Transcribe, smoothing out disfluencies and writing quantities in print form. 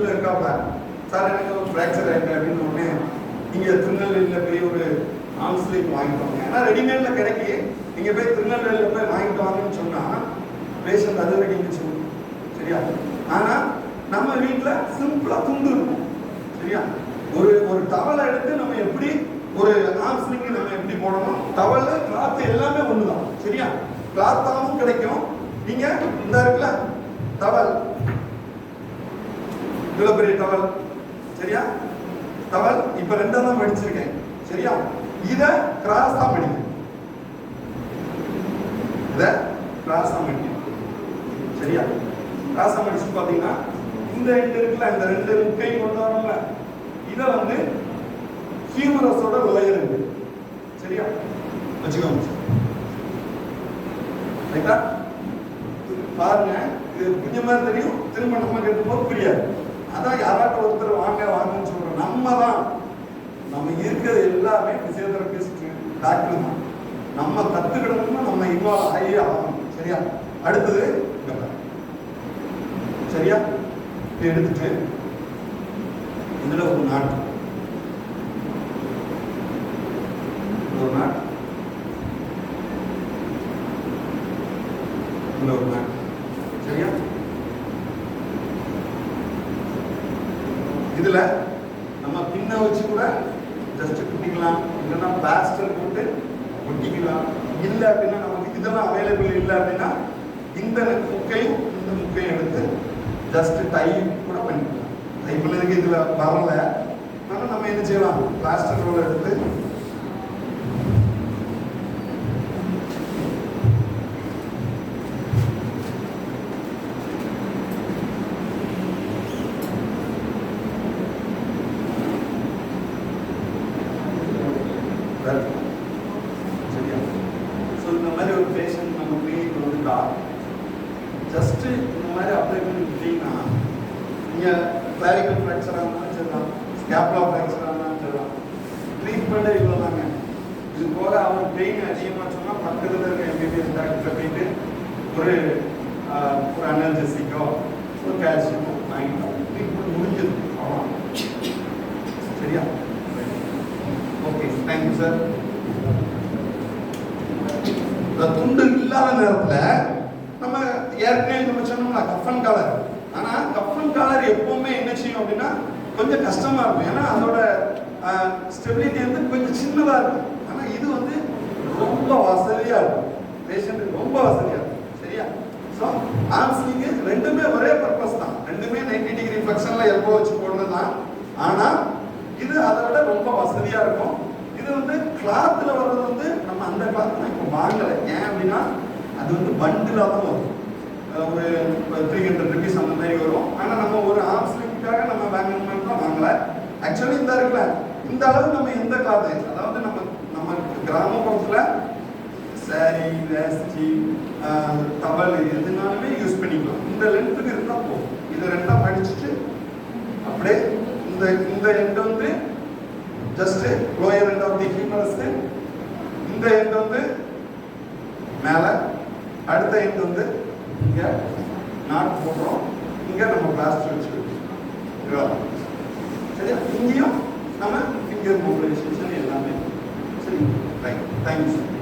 வீட்டில் இருக்காப்ப சார் எனக்கு ஒரு ஃப்ராக்சர் ஆகிட்டு அப்படின்னு உடனே நீங்கள் திருநெல்வேலியில் போய் ஒரு ஆர்ம் ஸ்லீவ் வாங்கிட்டு வாங்க. ஏன்னா ரெடிமேடில் கிடைக்கி நீங்கள் போய் திருநெல்வேலியில் போய் வாங்கிட்டு வாங்கன்னு சொன்னால் பேஷண்ட் அது வரைக்கும் சொல்லுவோம். சரியா? ஆனால் நம்ம வீட்டில் சிம்பிளாக துண்டு இருக்கும். சரியா? ஒரு ஒரு டவலை எடுத்து நம்ம எப்படி ஒரு ஆர்ம் ஸ்லிங் நம்ம எப்படி போடணும், டவல் கிளாத் எல்லாமே ஒன்று தான். சரியா? கிளாத்தாகவும் கிடைக்கும். நீங்கள் இந்த இருக்குல்ல டவல், இவ்வளோ பெரிய டவல். சரியா? டவல் இப்போ ரெண்டாக தான் மடிச்சிருக்கேன். சரியா? இதை கிராஸ் தான் மடிக்கணும். இதை கிராஸ் தான் மடிக்கணும். சரியா? கிராஸ் மடிச்சு பார்த்தீங்கன்னா இந்த எண்டு இருக்குல்ல, இந்த ரெண்டு முக்கை கொண்டு வரோம்ல, இதை வந்து ஹியூமரஸோட லோயர் இருக்கு. சரியா? வச்சுக்கோங்க. ரைட்டா? பாருங்க, இது புரிஞ்ச மாதிரி தெரியும், திரும்ப நம்ம கேட்கும்போது புரியாது. அதான் யாராட்ட ஒருத்தர் வாங்க வாங்கன்னு சொல்றோம். நம்ம இருக்கிறது எல்லாமே பிசியோதெரபிஸ்ட் டாக்டர் தான். நம்ம கத்துக்கிடணும்னா நம்ம இன்வால்வ் ஆகியே ஆகணும். சரியா? அடுத்தது சரியா எடுத்துட்டு இதுல ஒரு நாட், ஒரு நாட், இதுல ஒரு நாட். சரியா? இதுல நம்ம பின்ன வச்சு கூட ஜஸ்ட் குட்டிக்கலாம், இல்லைன்னா பிளாஸ்டர் போட்டு ஒட்டிக்கலாம். இல்லை அப்படின்னா நமக்கு இதெல்லாம் அவைலபிள் இல்லை அப்படின்னா இந்த முக்கையும் இந்த முக்கையும் எடுத்து ஜஸ்ட் டை கூட பண்ணிக்கலாம். டை பண்ணதுக்கு இதுல வரல, ஆனால் நம்ம என்ன செய்யலாம், பிளாஸ்டர் ரோல் எடுத்து சரியா? ஸோ இந்த மாதிரி ஒரு பேஷண்ட் நம்ம கிளினிக் வந்துட்டா ஜஸ்ட் இந்த மாதிரி அப்ளை பண்ணி விட்டீங்கன்னா நீங்கள் கிளாரிக்கல் ஃப்ராக்சராக இருந்தாலும் சொல்லலாம், ஸ்கேப்லா ஃப்ராக்சராக இருந்தாலும் சொல்லலாம். ட்ரீட்மெண்ட்டே இவ்வளோ தாங்க. இது போக அவங்க பெயின் அதிகமாக சொன்னால் பக்கத்தில் இருக்க எம்பிபிஎஸ் டாக்டர் போயிட்டு ஒரு அனர்ஜெசிக்கோ ஒரு கால்சியமோ வாங்கிட்டாங்க. ட்ரீட்மெண்ட் முடிஞ்சது. அவ்வளோ. சரியா? Okay, thank you sir. துண்டு இல்லாத நேரத்தில் நம்ம ஏற்கனவே நம்ம சொன்னோம்னா கஃபன் காலர். ஆனால் கஃபன் காலர் எப்பவுமே என்ன செய்யும் அப்படின்னா கொஞ்சம் கஷ்டமா இருக்கும். ஏன்னா அதோட ஸ்டெபிலிட்டி வந்து கொஞ்சம் சின்னதாக இருக்கும். ஆனால் இது வந்து ரொம்ப வசதியாக இருக்கும், பேஷண்ட்டுக்கு ரொம்ப வசதியாக இருக்கும். சரியா? ஸோ ஆர்ம் ஸ்லிங்கு ரெண்டுமே ஒரே பர்பஸ் தான். ரெண்டுமே 90 டிகிரி ஃப்ளெக்ஷனில் எல்போ வச்சு போடுறது தான். ஆனால் இது அதை விட ரொம்ப வசதியாக இருக்கும். இது வந்து கிளாத்தில் வர்றது வந்து நம்ம அந்த கிளாத் நான் இப்போ வாங்கலை. ஏன் அப்படின்னா அது வந்து பண்டிலாக தான் வரும். ஒரு 300 ருபீஸ் அந்த மாதிரி வரும். ஆனால் நம்ம ஒரு ஆர்ம் ஸ்லிங்காக நம்ம வாங்கணும்னு தான் வாங்கலை. ஆக்சுவலி இந்த இருக்குல்ல, இந்த அளவு நம்ம எந்த கிளாத்து, அதாவது நம்ம கிராமப்புறத்தில் சாரி, வேஷ்டி, டவல் எதுனாலுமே யூஸ் பண்ணிக்கலாம். இந்த லென்த்துக்கு இருந்தால் போதும். இதை ரெண்டாக படிச்சுட்டு அப்படியே இந்த எண்ட் வந்து just lower end of the humerus, இந்த எண்ட் வந்து மேலே, அடுத்த எண்ட் வந்து இங்கே நாட் போடுறோம், இங்கே நம்ம பிளாஸ்டர் வச்சுருக்கோம். சரியா? இங்கேயும் நம்ம ஃபிங்கர் மோபிலைசேஷன் எல்லாமே. சரி, ரைட். Thank you sir.